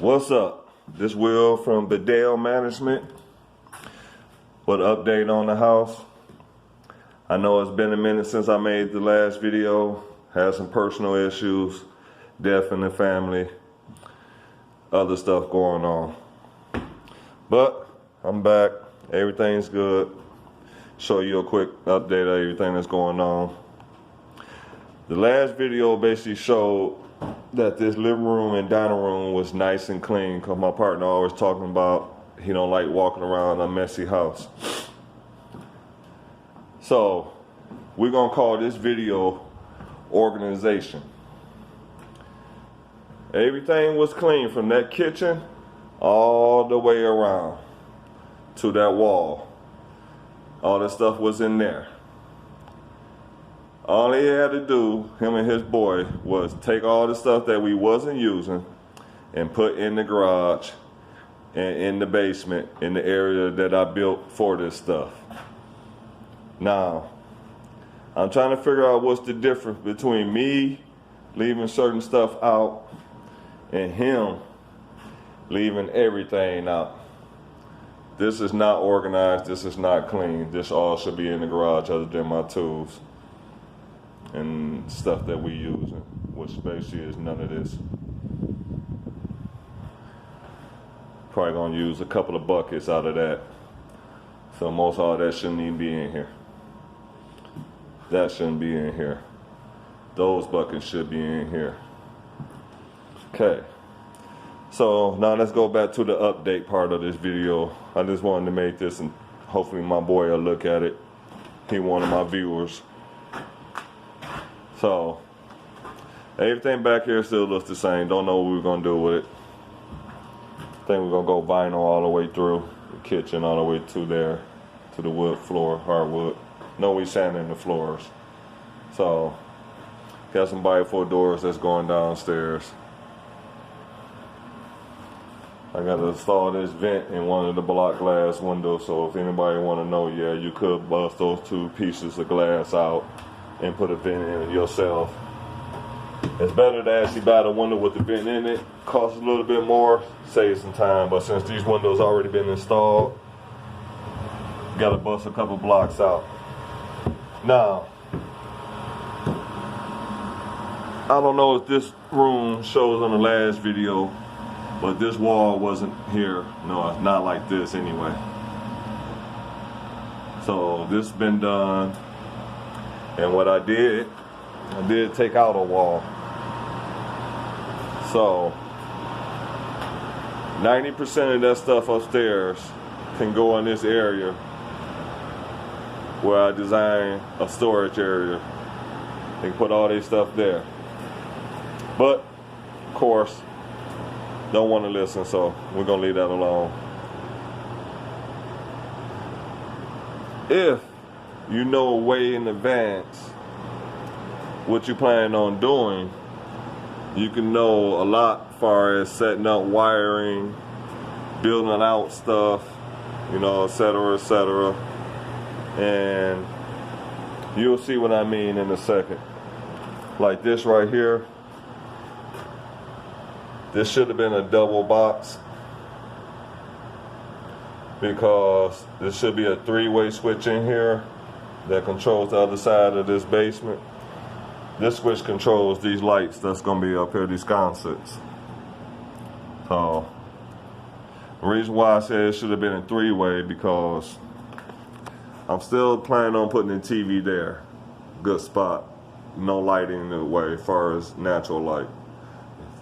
What's up? This Will from Bedell Management with an update on the house. I know it's been a minute since I made the last video. Had some personal issues, death in the family, other stuff going on. But I'm back. Everything's good. Show you a quick update of everything that's going on. The last video basically showed that this living room and dining room was nice and clean, because my partner always talking about he don't like walking around a messy house. So we're gonna call this video organization. Everything was clean from that kitchen all the way around to that wall. All that stuff was in there. All he had to do, him and his boy, was take all the stuff that we wasn't using and put in the garage and in the basement, in the area that I built for this stuff. Now, I'm trying to figure out what's the difference between me leaving certain stuff out and him leaving everything out. This is not organized, this is not clean. This all should be in the garage other than my tools and stuff that we use, which basically is none of this. Probably gonna use a couple of buckets out of that. So most all that shouldn't even be in here. That shouldn't be in here. Those buckets should be in here. Okay. So now let's go back to the update part of this video. I just wanted to make this, and hopefully my boy will look at it. He one of my viewers. So everything back here still looks the same. Don't know what we're gonna do with it. I think we're gonna go vinyl all the way through the kitchen, all the way to there, to the wood floor, hardwood. No, we sanding the floors. So got some bifold doors that's going downstairs. I gotta install this vent in one of the block glass windows, so if anybody wanna know, yeah, you could bust those two pieces of glass out and put a vent in it yourself. It's better to actually buy the window with the vent in it. Costs a little bit more, saves some time, but since these windows already been installed, gotta bust a couple blocks out. Now, I don't know if this room shows on the last video, but this wall wasn't here. No, it's not like this anyway. So this has been done. And what I did take out a wall. So 90% of that stuff upstairs can go in this area where I designed a storage area and put all this stuff there. But of course, don't want to listen, so we're gonna leave that alone. If you know way in advance what you plan on doing, you can know a lot as far as setting up wiring, building out stuff, you know, etc., etc. And you'll see what I mean in a second. Like this right here, this should have been a double box, because there should be a three-way switch in here that controls the other side of this basement. This switch controls these lights that's gonna be up here, these concerts. So the reason why I said it should have been a three-way, because I'm still planning on putting the TV there. Good spot. No lighting in the way as far as natural light.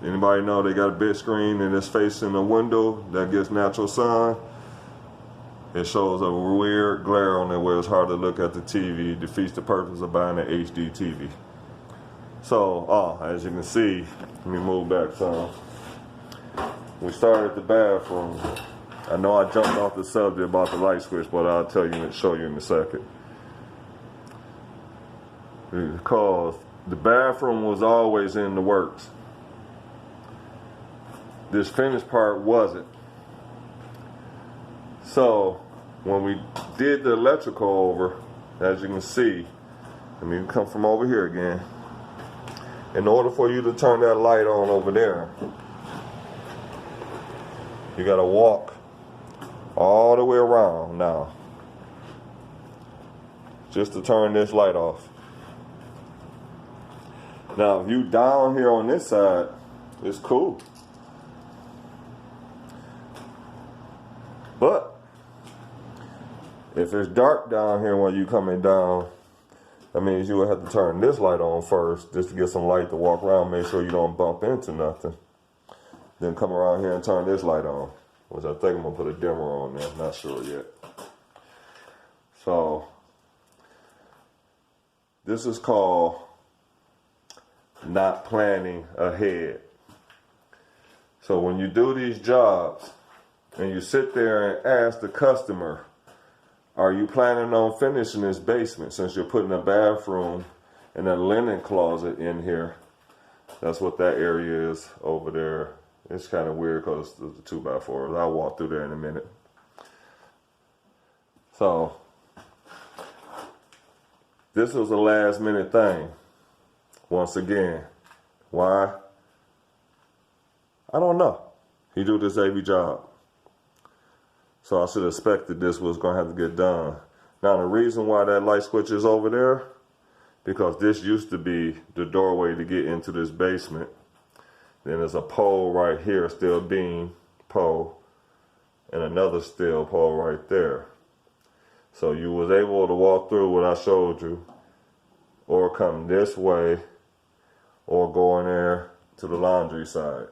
If anybody know they got a big screen and it's facing a window that gets natural sun, it shows a weird glare on it where it's hard to look at the TV. It defeats the purpose of buying an HD TV. So, as you can see, let me move back some. We started at the bathroom. I know I jumped off the subject about the light switch, but I'll tell you and show you in a second. Because the bathroom was always in the works. This finished part wasn't. So when we did the electrical over, as you can see, let me come from over here again. In order for you to turn that light on over there, You gotta walk all the way around now just to turn this light off. Now, if you down here on this side, it's cool. But if it's dark down here when you coming down, that means you would have to turn this light on first just to get some light to walk around, make sure you don't bump into nothing. Then come around here and turn this light on, which I think I'm gonna put a dimmer on there, not sure yet. So, this is called not planning ahead. So when you do these jobs and you sit there and ask the customer, are you planning on finishing this basement since you're putting a bathroom and a linen closet in here? That's what that area is over there. It's kind of weird because the 2x4s. I'll walk through there in a minute. So this was a last minute thing. Once again, why? I don't know. He do this every job. So I should have expected this was going to have to get done. Now, the reason why that light switch is over there, because this used to be the doorway to get into this basement. Then there's a pole right here, steel beam pole, and another steel pole right there. So you was able to walk through what I showed you, or come this way, or go in there to the laundry side.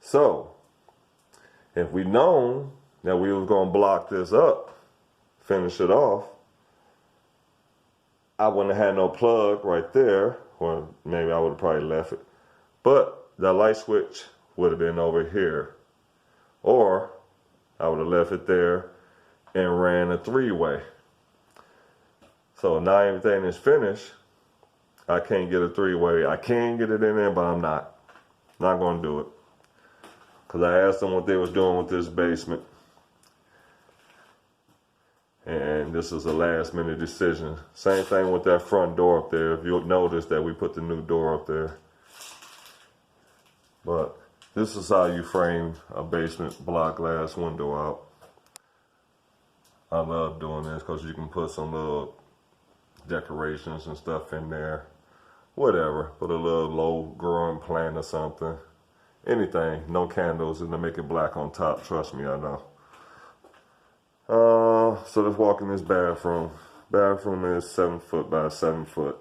So, if we known that we was gonna block this up, finish it off, I wouldn't have had no plug right there, or maybe I would have probably left it. But the light switch would have been over here. Or I would have left it there and ran a 3-way. So now everything is finished. I can't get a 3-way. I can get it in there, but I'm not going to do it. Because I asked them what they was doing with this basement. And this is a last minute decision. Same thing with that front door up there. If you'll notice that we put the new door up there. But this is how you frame a basement block glass window out. I love doing this because you can put some little decorations and stuff in there. Whatever. Put a little low growing plant or something. Anything. No candles and to make it black on top. Trust me, I know. So let's walk in this bathroom. Bathroom is 7 foot by 7 foot.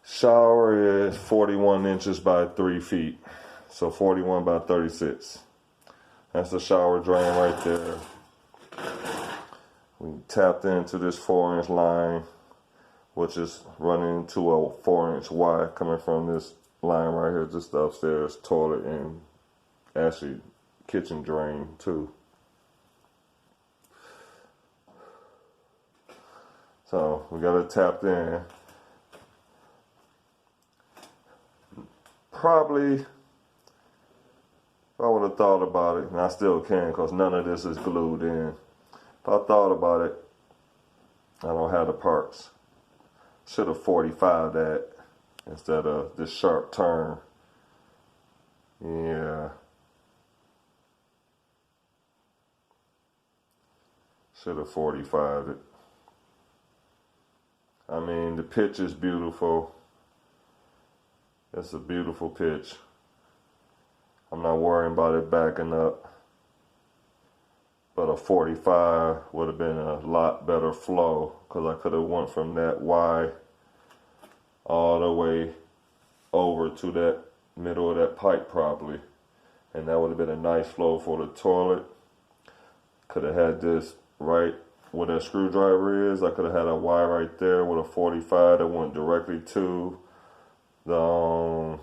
Shower is 41 inches by 3 feet. So 41 by 36. That's the shower drain right there. We tapped into this 4-inch line, which is running into a 4-inch Y coming from this line right here, just upstairs, toilet and actually kitchen drain too. So we got it tapped in. Probably, if I would have thought about it, and I still can because none of this is glued in. If I thought about it, I don't have the parts. Should have 45 that instead of this sharp turn. Yeah. Should have 45 it. I mean, the pitch is beautiful. It's a beautiful pitch. I'm not worrying about it backing up. But a 45 would have been a lot better flow because I could have went from that Y all the way over to that middle of that pipe probably. And that would have been a nice flow for the toilet. Could have had this right where that screwdriver is. I could have had a Y right there with a 45 that went directly to the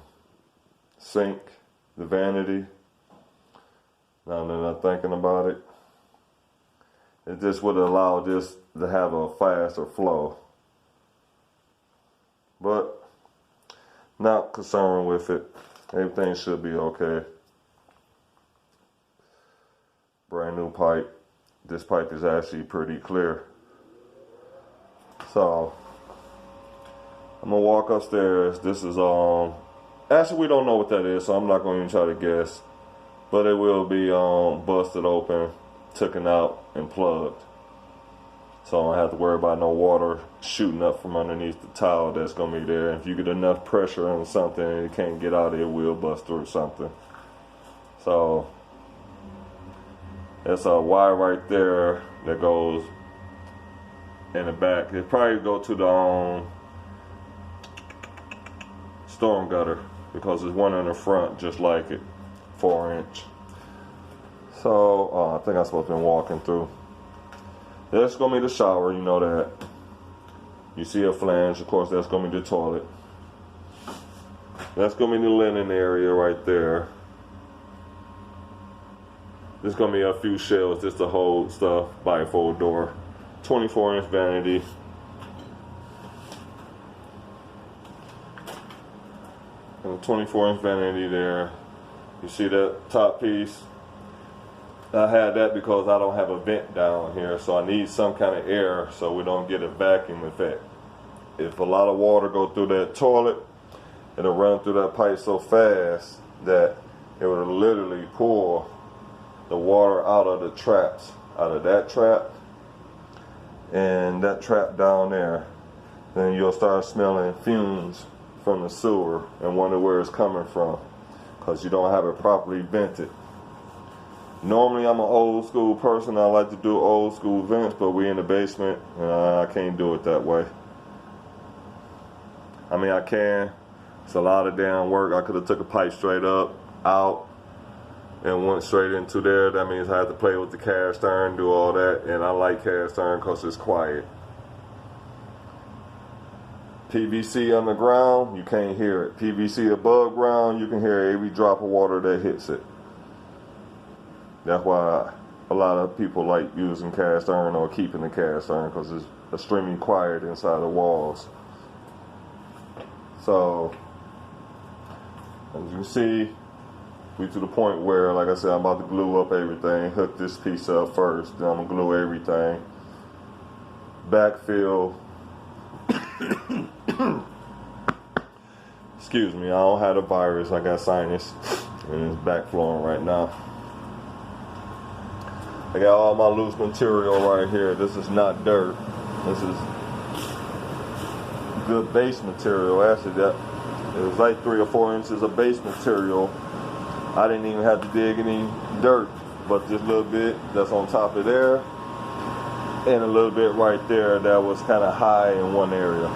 sink, the vanity. Now that I'm thinking about it, it just would allow this to have a faster flow. But not concerned with it. Everything should be okay. Brand new pipe. This pipe is actually pretty clear. So I'm gonna walk upstairs. This is actually we don't know what that is, so I'm not gonna even try to guess. but it will be busted open, taken out, and plugged. So I don't have to worry about no water shooting up from underneath the tile that's going to be there. If you get enough pressure on something and it can't get out, it will bust through something. So that's a wire right there that goes in the back. It probably go to the storm gutter, because there's one in the front just like it, 4-inch. So I think I'm supposed to be walking through. That's gonna be the shower, you know that. You see a flange, of course that's gonna be the toilet. That's gonna be the linen area right there. There's gonna be a few shelves just to hold stuff, bifold door. 24-inch vanity. And a 24-inch vanity there. You see that top piece? I had that because I don't have a vent down here, so I need some kind of air so we don't get a vacuum effect. If a lot of water go through that toilet, it'll run through that pipe so fast that it would literally pour the water out of the traps, out of that trap and that trap down there. Then you'll start smelling fumes from the sewer and wonder where it's coming from, because you don't have it properly vented. Normally I'm an old school person. I like to do old school vents, but we in the basement and I can't do it that way. I mean, I can. It's a lot of damn work. I could have took a pipe straight up, out, and went straight into there. That means I have to play with the cast iron, do all that, and I like cast iron because it's quiet. PVC underground, you can't hear it. PVC above ground, you can hear every drop of water that hits it. That's why a lot of people like using cast iron or keeping the cast iron, because it's extremely quiet inside the walls. So, as you can see, we to the point where, like I said, I'm about to glue up everything. Hook this piece up first, then I'm gonna glue everything. Backfill. Excuse me, I don't have the virus. I got sinus, and it's backflowing right now. I got all my loose material right here. This is not dirt. This is good base material. Actually, that it was like 3 or 4 inches of base material. I didn't even have to dig any dirt, but this little bit that's on top of there, and a little bit right there that was kind of high in one area.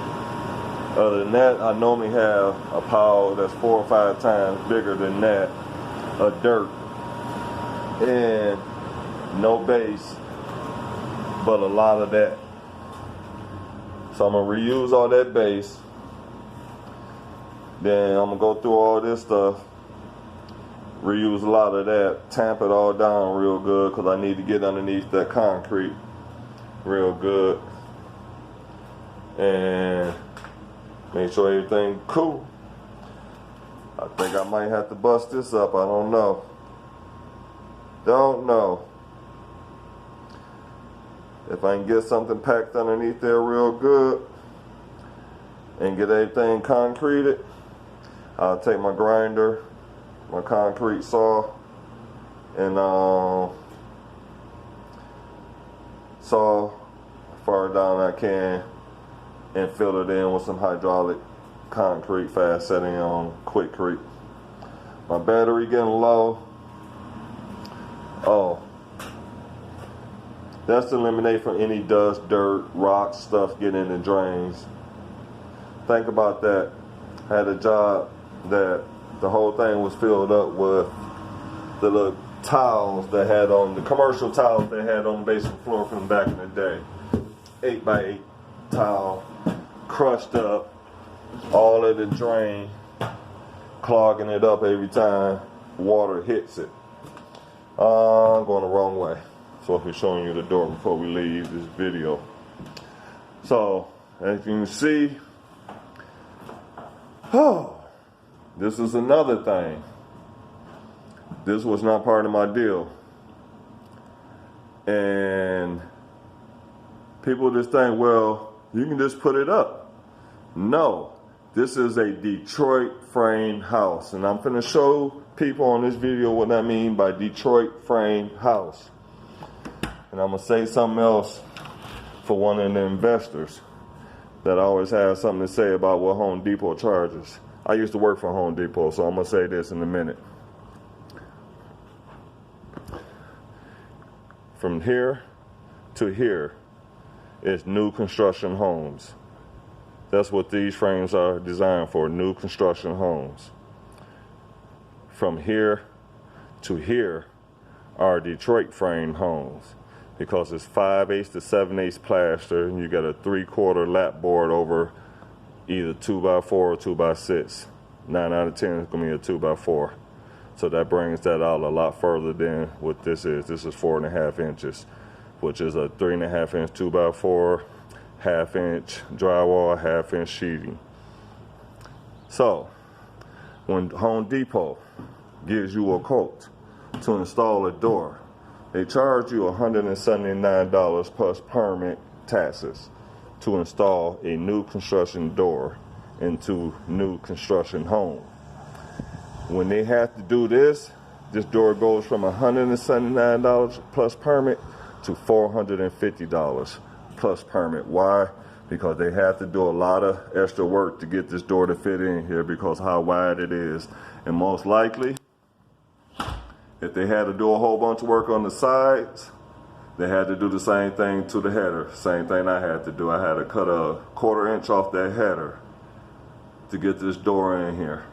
Other than that, I normally have a pile that's 4 or 5 times bigger than that of dirt, and no base, but a lot of that. So I'm gonna reuse all that base. Then I'm gonna go through all this stuff, reuse a lot of that, tamp it all down real good, because I need to get underneath that concrete real good and make sure everything cool. I think I might have to bust this up. I don't know. Don't know. If I can get something packed underneath there real good and get everything concreted, I'll take my grinder, my concrete saw, and saw far down I can and fill it in with some hydraulic concrete fast setting on Quikrete. My battery getting low. Oh, that's to eliminate from any dust, dirt, rocks, stuff getting in the drains. Think about that. I had a job that the whole thing was filled up with the little tiles they had on, the commercial tiles they had on the basement floor from back in the day. 8x8 tile, crushed up, all of the drain, clogging it up every time water hits it. I'm going the wrong way. So I'll be showing you the door before we leave this video. So, as you can see, this is another thing. This was not part of my deal. And people just think, well, you can just put it up. No, This is a Detroit frame house, and I'm finna show people on this video what I mean by Detroit frame house. And I'm gonna say something else for one of the investors that always has something to say about what Home Depot charges. I used to work for Home Depot, so I'm gonna say this in a minute. From here to here is new construction homes. That's what these frames are designed for, new construction homes. From here to here are Detroit frame homes, because it's 5/8 to 7/8 plaster, and you got a 3/4 lap board over either 2x4 or 2x6. 9 out of 10 is gonna be a 2x4. So that brings that out a lot further than what this is. This is 4.5 inches, which is a 3.5 inch 2x4, 1/2 inch drywall, 1/2 inch sheeting. So when Home Depot gives you a quote to install a door, they charge you $179 plus permit taxes to install a new construction door into new construction home. When they have to do this door goes from $179 plus permit to $450 plus permit. Why? Because they have to do a lot of extra work to get this door to fit in here because how wide it is. And most likely, if they had to do a whole bunch of work on the sides, they had to do the same thing to the header. Same thing I had to do. I had to cut a 1/4 inch off that header to get this door in here.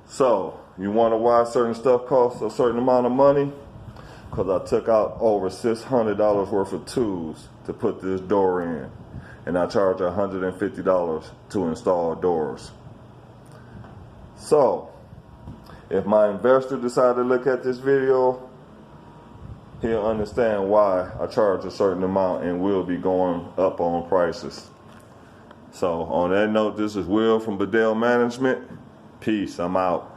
So, you wonder why certain stuff costs a certain amount of money? Because I took out over $600 worth of tools to put this door in. And I charge $150 to install doors. So, if my investor decided to look at this video, he'll understand why I charge a certain amount and will be going up on prices. So, on that note, this is Will from Bedell Management. Peace. I'm out.